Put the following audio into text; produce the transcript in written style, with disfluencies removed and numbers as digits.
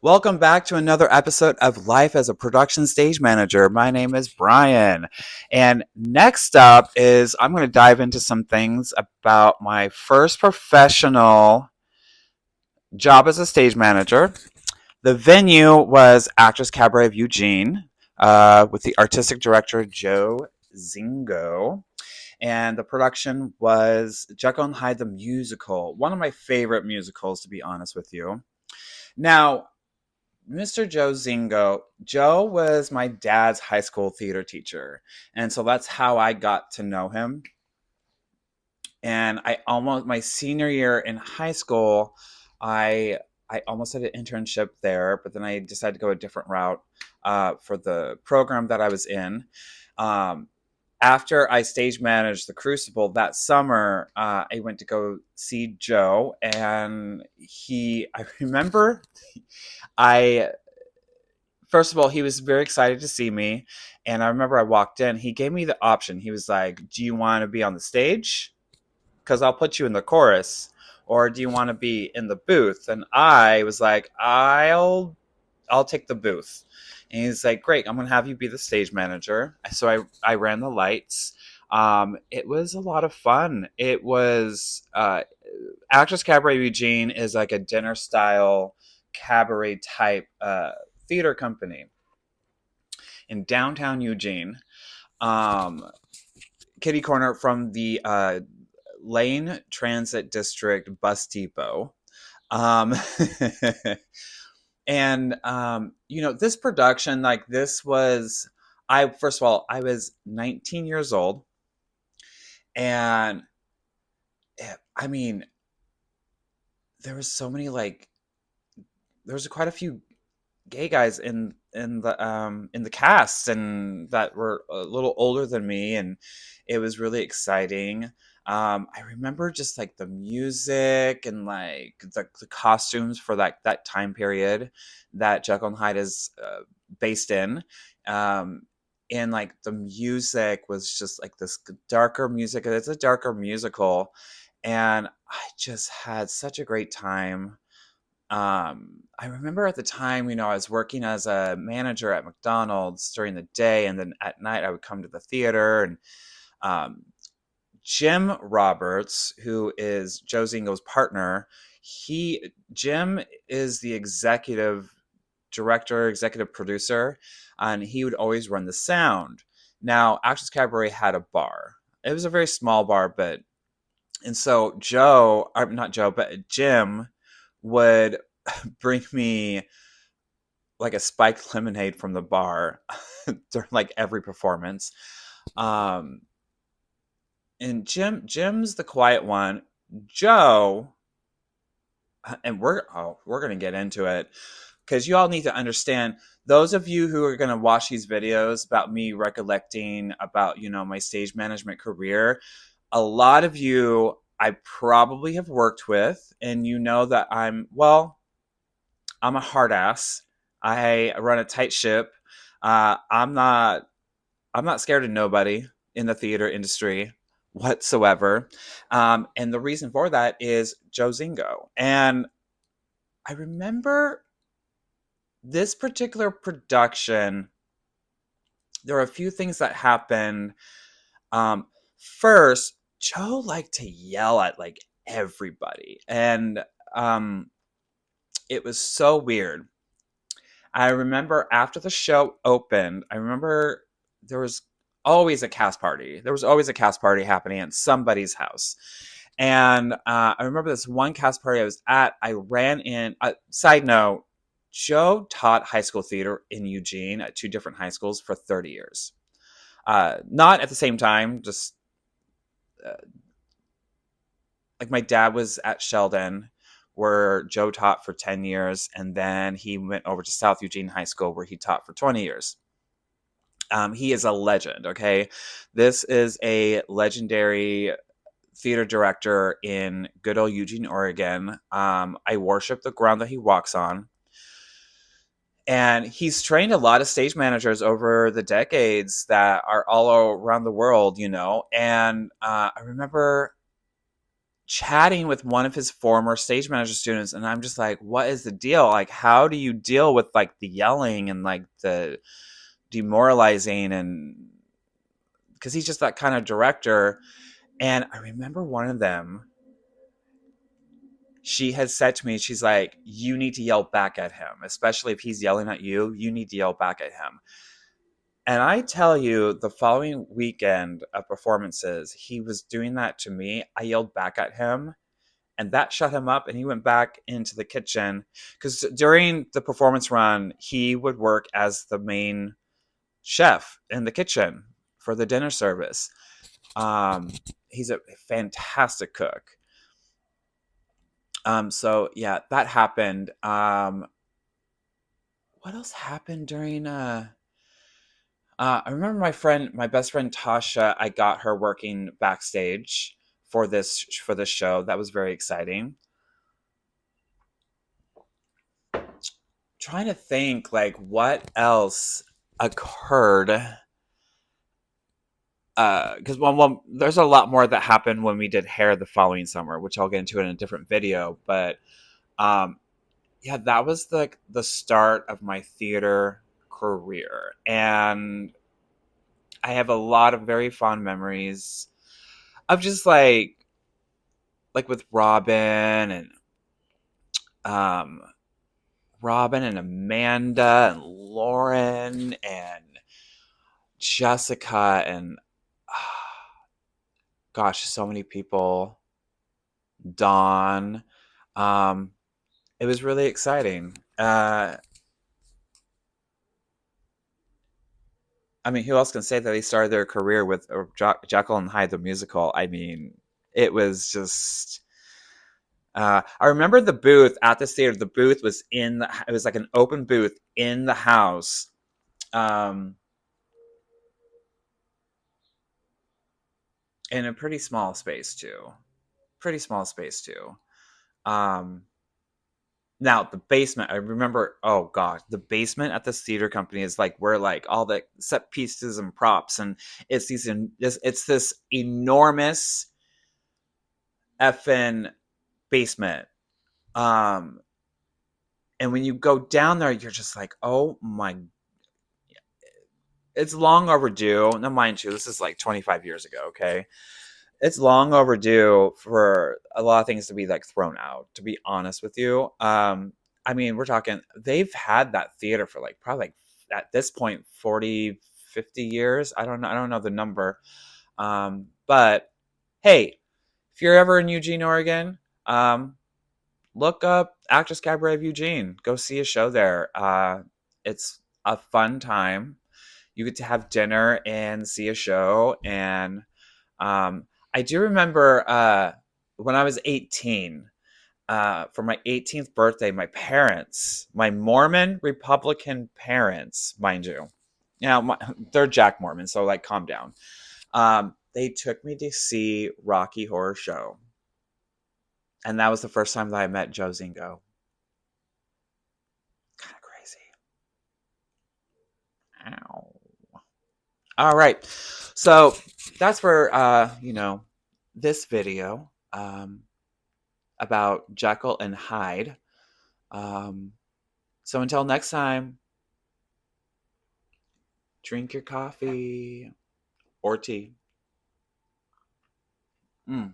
Welcome back to another episode of Life as a Production Stage Manager. My name is Brian. And next up is I'm going to dive into some things about my first professional job as a stage manager. The venue was Actors Cabaret of Eugene with the artistic director Joe Zingo. And the production was Jekyll and Hyde the musical, one of my favorite musicals, to be honest with you. Now, Mr. Joe Zingo. Joe was my dad's high school theater teacher. And so that's how I got to know him. And my senior year in high school, I I almost had an internship there, but then I decided to go a different route for the program that I was in. Um, After I stage managed the Crucible that summer, I went to go see Joe, and I remember, I first of all, he was very excited to see me. And I remember I walked in, he gave me the option. He was like, "Do you want to be on the stage? Because I'll put you in the chorus. Or do you want to be in the booth?" And I was like, I'll take the booth. And he's like, "Great, I'm going to have you be the stage manager." So I ran the lights. It was a lot of fun. It was Actors Cabaret Eugene is like a dinner style cabaret type theater company in downtown Eugene, um, kitty corner from the Lane Transit District bus depot. Um, and this production, like this was, I first of all, I was 19 years old, and I mean, there was so many like there was quite a few gay guys in the cast, and that were a little older than me, and it was really exciting. I remember just like the music and like the costumes for that time period that Jekyll and Hyde is based in. Um, and like the music was just like this darker music. It's a darker musical, and I just had such a great time. I remember at the time, I was working as a manager at McDonald's during the day, and then at night I would come to the theater. And um, Jim Roberts, who is Joe Zingo's partner, Jim is the executive director, executive producer, and he would always run the sound. Now, Actors Cabaret had a bar. It was a very small bar, but and so not Joe, but Jim would bring me like a spiked lemonade from the bar during like every performance. Um, and Jim's the quiet one. Joe, and we're gonna get into it because you all need to understand. Those of you who are gonna watch these videos about me recollecting about my stage management career, a lot of you I probably have worked with, and you know that I'm a hard ass. I run a tight ship. I'm not scared of nobody in the theater industry whatsoever. And the reason for that is Joe Zingo. And I remember this particular production. There were a few things that happened. First, Joe liked to yell at like everybody, and it was so weird. I remember after the show opened, I remember there was always a cast party. There was always a cast party happening at somebody's house. And I remember this one cast party I was at. I ran in. Side note, Joe taught high school theater in Eugene at two different high schools for 30 years. Not at the same time, just uh, like my dad was at Sheldon, where Joe taught for 10 years, and then he went over to South Eugene High School, where he taught for 20 years. He is a legend, okay? This is a legendary theater director in good old Eugene, Oregon. I worship the ground that he walks on. And he's trained a lot of stage managers over the decades that are all around the world. And I remember chatting with one of his former stage manager students, and I'm just like, what is the deal? Like, how do you deal with like the yelling and like the demoralizing, and because he's just that kind of director. And I remember one of them, she had said to me, she's like, you need to yell back at him, especially if he's yelling at you. You need to yell back at him. And I tell you, the following weekend of performances, he was doing that to me. I yelled back at him, and that shut him up. And he went back into the kitchen because during the performance run, he would work as the main chef in the kitchen for the dinner service. Um, he's a fantastic cook. So yeah, that happened. What else happened during I remember my best friend Tasha, I got her working backstage for this show. That was very exciting. Trying to think like what else occurred. Because there's a lot more that happened when we did hair the following summer, which I'll get into in a different video. But um, yeah, that was the start of my theater career, and I have a lot of very fond memories of just like with um Robin and Amanda and Lauren and Jessica and gosh, so many people. Dawn. Um, it was really exciting. I mean, who else can say that they started their career with Jekyll and Hyde the musical? I mean, it was just. I remember the booth at the theater. The booth was it was like an open booth in the house. Um, in a pretty small space too. Pretty small space too. Um, Now the basement, I remember. Oh god, the basement at this theater company is like where like all the set pieces and props, and it's this enormous effing basement. Um, and when you go down there, you're just like, oh my, it's long overdue. Now, mind you, this is like 25 years ago. Okay, it's long overdue for a lot of things to be like thrown out, to be honest with you. I mean, we're talking, they've had that theater for like probably like at this point 40, 50 years. I don't know the number. But hey, if you're ever in Eugene, Oregon, look up Actors Cabaret of Eugene. Go see a show there. It's a fun time. You get to have dinner and see a show. And I do remember when I was 18, for my 18th birthday, my parents, my Mormon Republican parents, mind you, they're Jack Mormon, so like calm down. They took me to see Rocky Horror Show. And that was the first time that I met Joe Zingo. Kind of crazy. Ow. All right. So that's for, this video about Jekyll and Hyde. Um, so until next time, drink your coffee or tea. Mm.